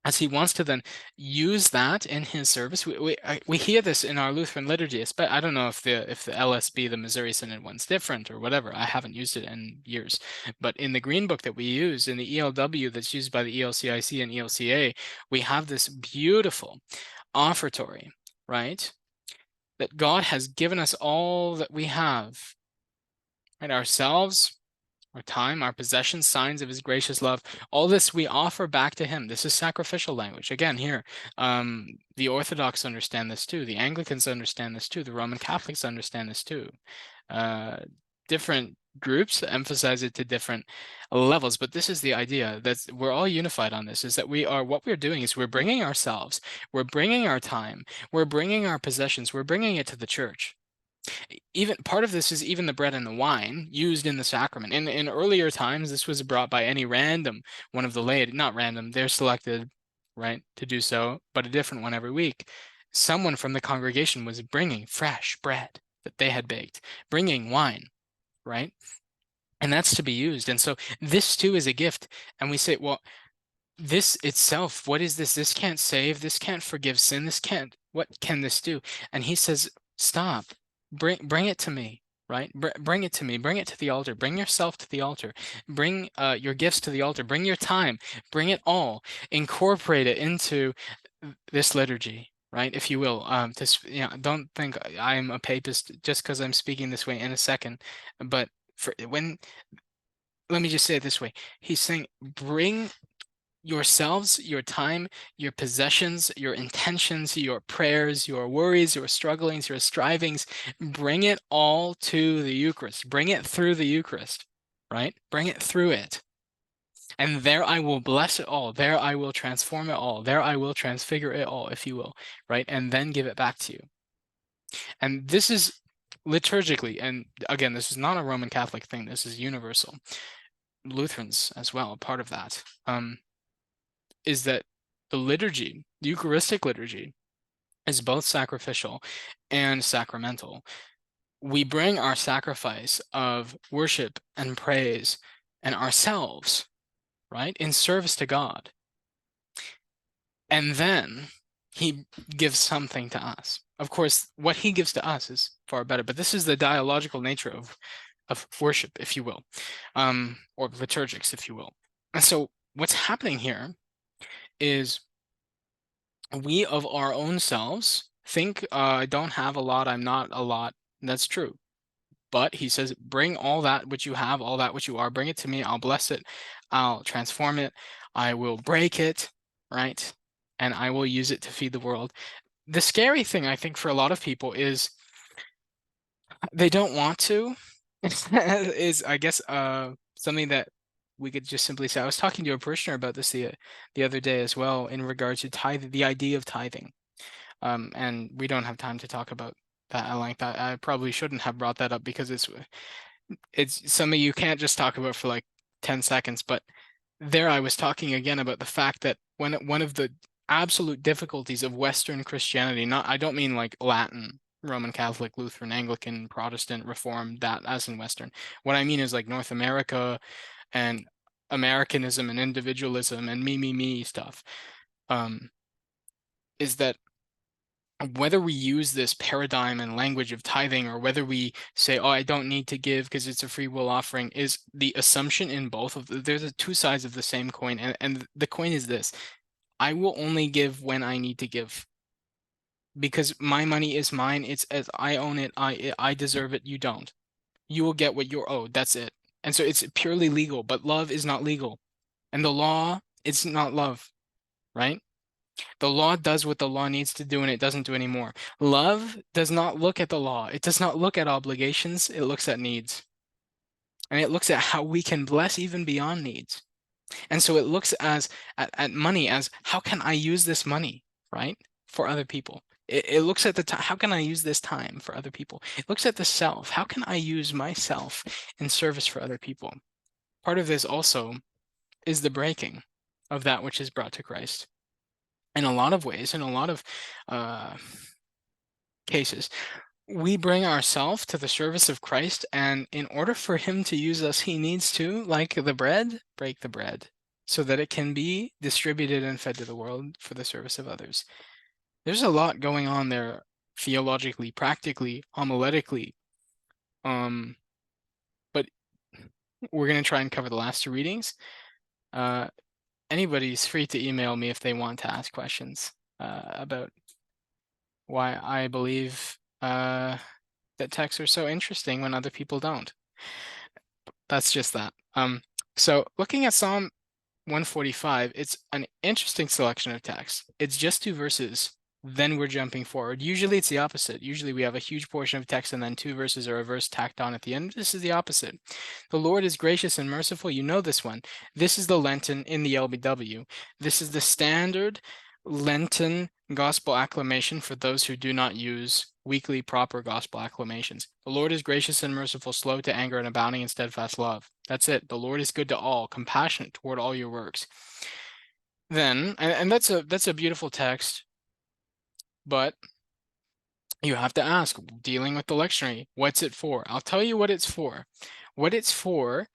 as he wants to then use that in his service. We hear this in our Lutheran liturgy. I don't know if the LSB, the Missouri Synod one's different or whatever. I haven't used it in years. But in the Green Book that we use, in the ELW that's used by the ELCIC and ELCA, we have this beautiful offertory, right? That God has given us all that we have, right? Ourselves, our time, our possessions, signs of his gracious love, all this we offer back to him. This is sacrificial language. Again, here, the Orthodox understand this too. The Anglicans understand this too. The Roman Catholics understand this too. Different groups emphasize it to different levels, but this is the idea that we're all unified on this, is that what we're doing is we're bringing ourselves, we're bringing our time, we're bringing our possessions, we're bringing it to the church. Even part of this is even the bread and the wine used in the sacrament. In earlier times, this was brought by any random one of the laity, not random, they're selected, right, to do so, but a different one every week. Someone from the congregation was bringing fresh bread that they had baked, bringing wine, right? And that's to be used. And so this too is a gift. And we say, well, this itself, what is this? This can't save, this can't forgive sin, what can this do? And he says, stop, bring it to me, right? Bring it to me, bring it to the altar, bring yourself to the altar, bring your gifts to the altar, bring your time, bring it all, incorporate it into this liturgy, right? If you will, don't think I'm a papist just because I'm speaking this way in a second, but let me just say it this way. He's saying, bring yourselves, your time, your possessions, your intentions, your prayers, your worries, your strugglings, your strivings, bring it all to the Eucharist. Bring it through the Eucharist, right? Bring it through it. And there I will bless it all. There I will transform it all. There I will transfigure it all, if you will, right? And then give it back to you. And this is liturgically, and again, this is not a Roman Catholic thing. This is universal. Lutherans as well, part of that. Is that the liturgy, the Eucharistic liturgy, is both sacrificial and sacramental. We bring our sacrifice of worship and praise and ourselves, right, in service to God. And then he gives something to us. Of course, what he gives to us is far better, but this is the dialogical nature of worship, if you will, or liturgics, if you will. And so what's happening here is we of our own selves think, I don't have a lot, I'm not a lot. That's true. But he says, bring all that which you have, all that which you are, bring it to me. I'll bless it. I'll transform it. I will break it, right? And I will use it to feed the world. The scary thing, I think, for a lot of people is they don't want to. Is, I guess, something that we could just simply say. I was talking to a parishioner about this the other day as well, in regard to tithing, the idea of tithing. And we don't have time to talk about that at length. I probably shouldn't have brought that up because it's something you can't just talk about for like 10 seconds. But there I was talking again about the fact that one of the absolute difficulties of Western Christianity, I don't mean like Latin, Roman Catholic, Lutheran, Anglican, Protestant, Reformed, that as in Western. What I mean is like North America and Americanism and individualism and me stuff, is that whether we use this paradigm and language of tithing or whether we say, oh, I don't need to give because it's a free will offering, is the assumption in both of there's two sides of the same coin. And the coin is this: I will only give when I need to give, because my money is mine. It's as I own it. I deserve it. You don't. You will get what you're owed. That's it. And so it's purely legal, but love is not legal. And the law, it's not love, right? The law does what the law needs to do, and it doesn't do anymore. Love does not look at the law. It does not look at obligations. It looks at needs. And it looks at how we can bless even beyond needs. And so it looks at money as, how can I use this money, right, for other people? It looks at the time, how can I use this time for other people? It looks at the self. How can I use myself in service for other people? Part of this also is the breaking of that which is brought to Christ. In a lot of ways, in a lot of cases, we bring ourselves to the service of Christ, and in order for him to use us, he needs to, like the bread, break the bread. so that it can be distributed and fed to the world for the service of others. There's a lot going on there theologically, practically, homiletically. But we're going to try and cover the last two readings. Anybody's free to email me if they want to ask questions about why I believe that texts are so interesting when other people don't. That's just that. So looking at Psalm 145, it's an interesting selection of text. It's just two verses, then we're jumping forward. Usually it's the opposite. Usually we have a huge portion of text and then two verses or a verse tacked on at the end. This is the opposite. The Lord is gracious and merciful. You know this one. This is the Lenten in the LBW. This is the standard Lenten gospel acclamation for those who do not use weekly proper gospel acclamations. The Lord is gracious and merciful, slow to anger, and abounding in steadfast love. That's it. The Lord is good to all, compassionate toward all your works. Then, and that's a beautiful text, but you have to ask, dealing with the lectionary, what's it for? I'll tell you what it's for. What it's for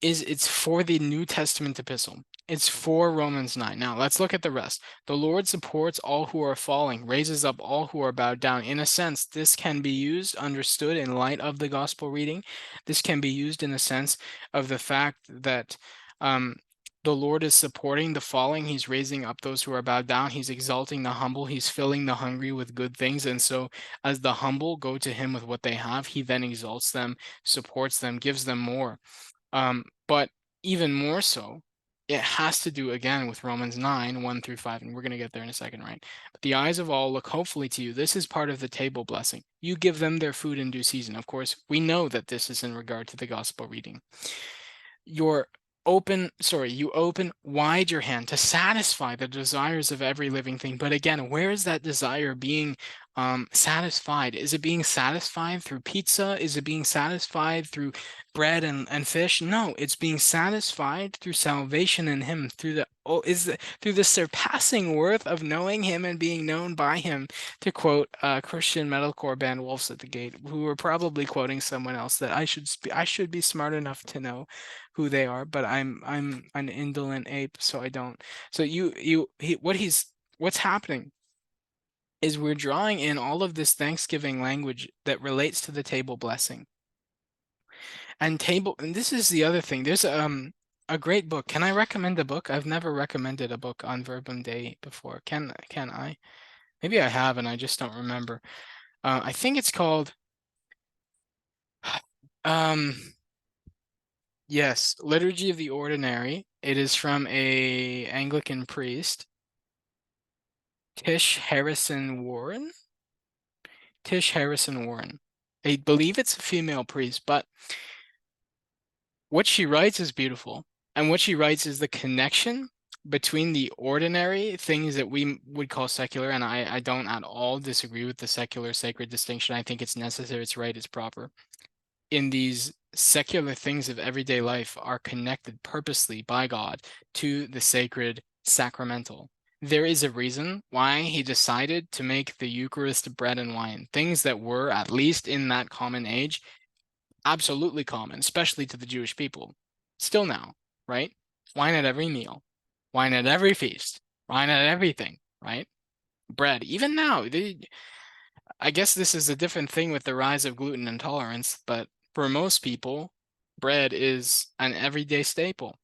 is it's for the New Testament epistle. It's for Romans 9. Now, let's look at the rest. The Lord supports all who are falling, raises up all who are bowed down. In a sense, this can be used, understood in light of the gospel reading. This can be used in the sense of the fact that the Lord is supporting the falling. He's raising up those who are bowed down. He's exalting the humble. He's filling the hungry with good things. And so as the humble go to him with what they have, he then exalts them, supports them, gives them more. But even more so, it has to do again with Romans 9, 1 through 5, and we're going to get there in a second, right? But the eyes of all look hopefully to you. This is part of the table blessing. You give them their food in due season. Of course, we know that this is in regard to the gospel reading. You open wide your hand to satisfy the desires of every living thing. But again, where is that desire being satisfied? Is it being satisfied through pizza? Is it being satisfied through bread and fish? No, it's being satisfied through salvation in him, through the surpassing worth of knowing him and being known by him, to quote Christian metalcore band Wolves at the Gate, who were probably quoting someone else that I should be smart enough to know who they are, but I'm an indolent ape, so I don't. So what's happening is we're drawing in all of this Thanksgiving language that relates to the table blessing. And this is the other thing. There's a great book. Can I recommend a book? I've never recommended a book on Verbum Dei before. Can I? Maybe I have and I just don't remember. I think it's called yes, Liturgy of the Ordinary. It is from a Anglican priest, Tish Harrison Warren. Tish Harrison Warren. I believe it's a female priest, but what she writes is beautiful. And what she writes is the connection between the ordinary things that we would call secular, and I don't at all disagree with the secular sacred distinction. I think it's necessary, it's right, it's proper. In these secular things of everyday life are connected purposely by God to the sacred sacramental. There is a reason why he decided to make the Eucharist bread and wine, things that were, at least in that common age, absolutely common, especially to the Jewish people. Still now, right? Wine at every meal, wine at every feast, wine at everything, right? Bread, even now. I guess this is a different thing with the rise of gluten intolerance, but for most people, bread is an everyday staple.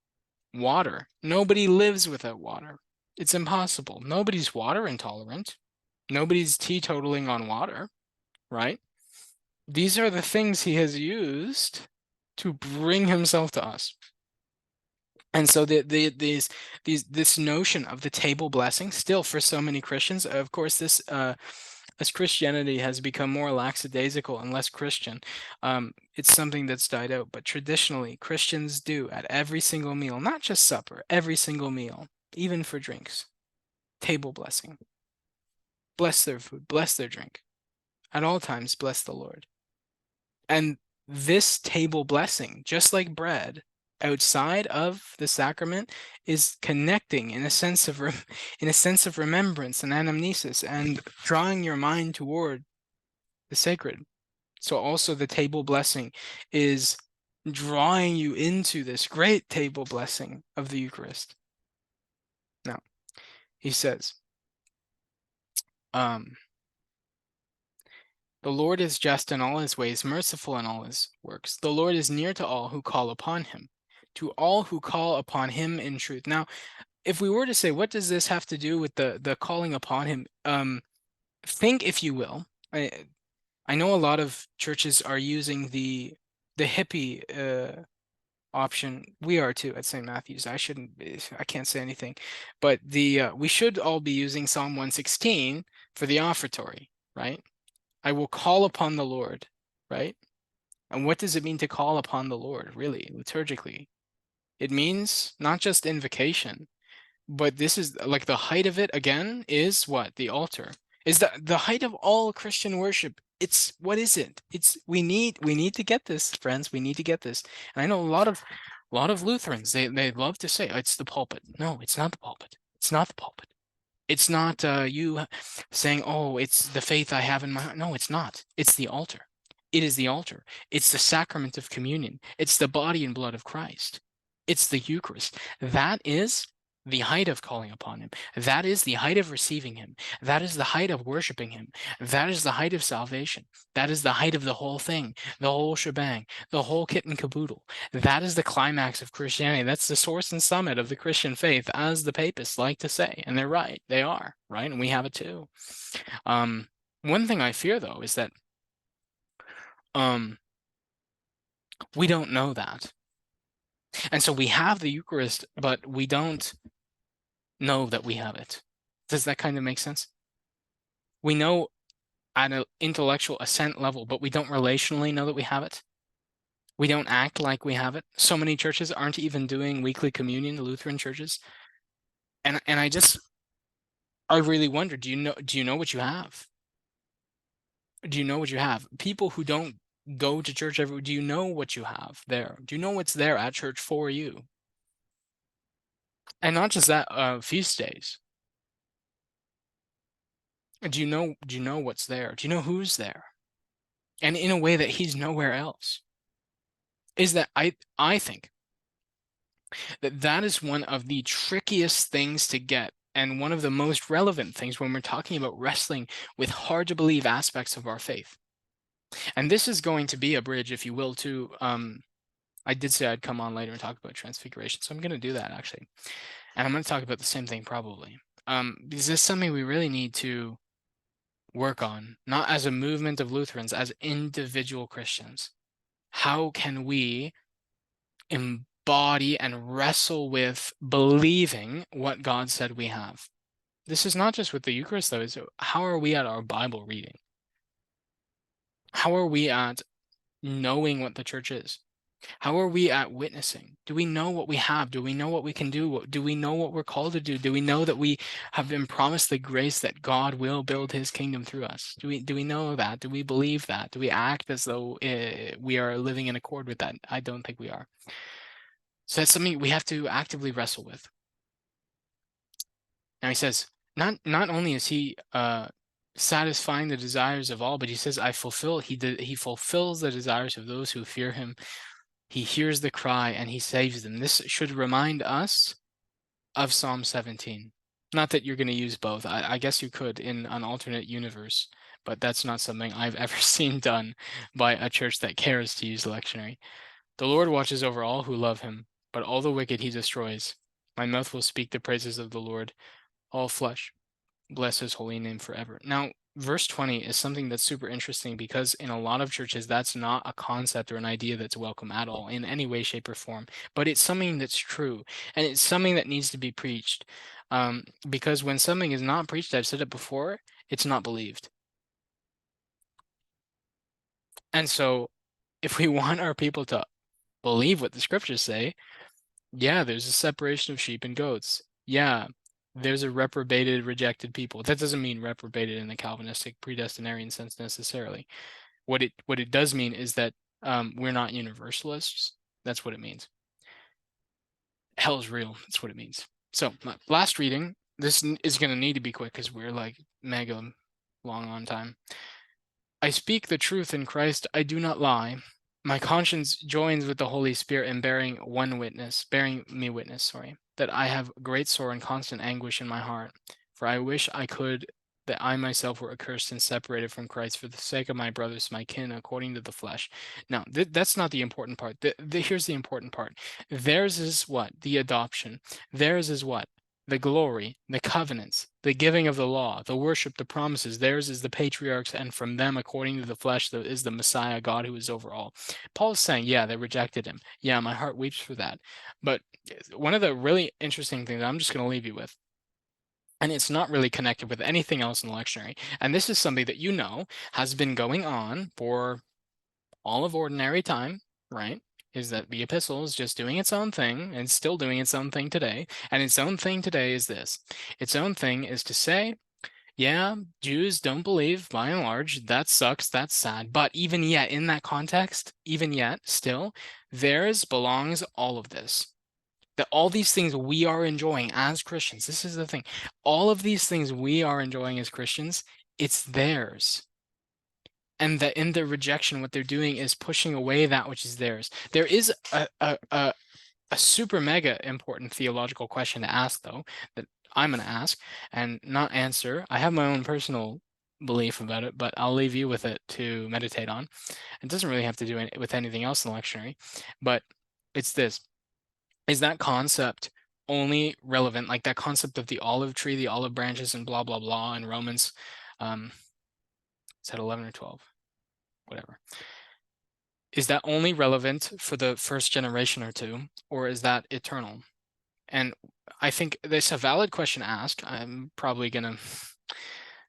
Water. Nobody lives without water. It's impossible. Nobody's water intolerant. Nobody's teetotaling on water, right? These are the things he has used to bring himself to us. And so this notion of the table blessing, still for so many Christians, of course, this as Christianity has become more lackadaisical and less Christian, it's something that's died out. But traditionally, Christians do at every single meal, not just supper, every single meal, even for drinks, table blessing. Bless their food, bless their drink. At all times, bless the Lord. And this table blessing, just like bread, outside of the sacrament, is connecting in a sense of remembrance and anamnesis and drawing your mind toward the sacred. So also the table blessing is drawing you into this great table blessing of the Eucharist. He says, the Lord is just in all his ways, merciful in all his works. The Lord is near to all who call upon him, to all who call upon him in truth. Now, if we were to say, what does this have to do with the calling upon him? Think, if you will. I know a lot of churches are using the hippie option. We are too at St. Matthew's. I can't say anything, but we should all be using Psalm 116 for the offertory, right? I will call upon the Lord, right? And what does it mean to call upon the Lord, really, liturgically? It means not just invocation, but this is like the height of it again is what? The altar. Is the height of all Christian worship. It's what is it? It's we need to get this, friends. We need to get this. And I know a lot of Lutherans, they love to say, "Oh, it's the pulpit." No, it's not the pulpit. It's not the pulpit. It's not you saying, "Oh, it's the faith I have in my heart." No, it's not. It's the altar. It is the altar. It's the sacrament of communion. It's the body and blood of Christ. It's the Eucharist. That is the height of calling upon him. That is the height of receiving him. That is the height of worshiping him. That is the height of salvation. That is the height of the whole thing, the whole shebang, the whole kit and caboodle. That is the climax of Christianity. That's the source and summit of the Christian faith, as the papists like to say. And they're right. They are, right? And we have it too. One thing I fear, though, is that we don't know that. And so we have the Eucharist, but we don't know that we have it. Does that kind of make sense? We know at an intellectual assent level, but we don't relationally know that we have it. We don't act like we have it. So many churches aren't even doing weekly communion, Lutheran churches. And I really wonder, do you know what you have? Do you know what you have? People who don't go to church do you know what you have there? Do you know what's there at church for you? And not just that, feast days. Do you know what's there? Do you know who's there? And in a way that he's nowhere else. Is that I think that is one of the trickiest things to get, and one of the most relevant things when we're talking about wrestling with hard to believe aspects of our faith. And this is going to be a bridge, if you will, to I did say I'd come on later and talk about transfiguration, so I'm going to do that actually. And I'm going to talk about the same thing probably. Because this is something we really need to work on, not as a movement of Lutherans, as individual Christians. How can we embody and wrestle with believing what God said we have? This is not just with the Eucharist, though. Is how are we at our Bible reading? How are we at knowing what the church is? How are we at witnessing? Do we know what we have? Do we know what we can do? Do we know what we're called to do? Do we know that we have been promised the grace that God will build his kingdom through us? Do we know that? Do we believe that? Do we act as though we are living in accord with that? I don't think we are. So that's something we have to actively wrestle with. Now he says, not only is he satisfying the desires of all, but he says, he fulfills the desires of those who fear him. He hears the cry and he saves them. This should remind us of Psalm 17. Not that you're going to use both. I guess you could in an alternate universe, but that's not something I've ever seen done by a church that cares to use the lectionary. The Lord watches over all who love him, but all the wicked he destroys. My mouth will speak the praises of the Lord. All flesh bless his holy name forever. Now, verse 20 is something that's super interesting because in a lot of churches, that's not a concept or an idea that's welcome at all in any way, shape, or form. But it's something that's true, and it's something that needs to be preached. Because when something is not preached, I've said it before, it's not believed. And so if we want our people to believe what the scriptures say, yeah, there's a separation of sheep and goats. Yeah, there's a reprobated, rejected people. That doesn't mean reprobated in the Calvinistic predestinarian sense necessarily. What it does mean is that we're not universalists. That's what it means. Hell is real. That's what it means. So last reading. This is going to need to be quick because we're like mega long on time. I speak the truth in Christ. I do not lie. My conscience joins with the Holy Spirit in bearing me witness, sorry, that I have great sorrow and constant anguish in my heart. For I wish I could that I myself were accursed and separated from Christ for the sake of my brothers, my kin, according to the flesh. Now, that's not the important part. Here's the important part. Theirs is what? The adoption. Theirs is what? The glory, the covenants, the giving of the law, the worship, the promises. Theirs is the patriarchs, and from them, according to the flesh, is the Messiah, God who is over all. Paul is saying, yeah, they rejected him. Yeah, my heart weeps for that. But one of the really interesting things I'm just going to leave you with, and it's not really connected with anything else in the lectionary, and this is something that you know has been going on for all of ordinary time, right? Is that the epistle is just doing its own thing and still doing its own thing today. And its own thing today is this. Its own thing is to say, yeah, Jews don't believe by and large. That sucks. That's sad. But even yet, in that context, even yet, still, theirs belongs all of this. That all these things we are enjoying as Christians, this is the thing. All of these things we are enjoying as Christians, it's theirs. And that in their rejection, what they're doing is pushing away that which is theirs. There is a super mega important theological question to ask, though, that I'm going to ask and not answer. I have my own personal belief about it, but I'll leave you with it to meditate on. It doesn't really have to do with anything else in the lectionary, but it's this. Is that concept only relevant, like that concept of the olive tree, the olive branches, and blah, blah, blah in Romans? Is that 11 or 12? Whatever. Is that only relevant for the first generation or two, or is that eternal? And I think that's a valid question to ask. I'm probably going to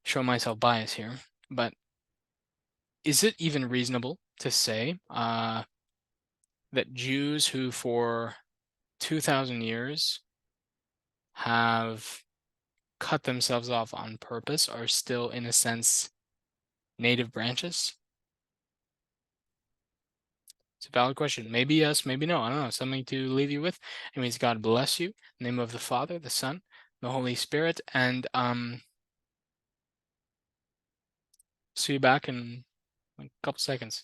show myself bias here, but is it even reasonable to say that Jews who for 2,000 years have cut themselves off on purpose are still, in a sense, native branches? It's a valid question. Maybe yes, maybe no. I don't know. Something to leave you with. It means God bless you. In the name of the Father, the Son, the Holy Spirit, and see you back in a couple seconds.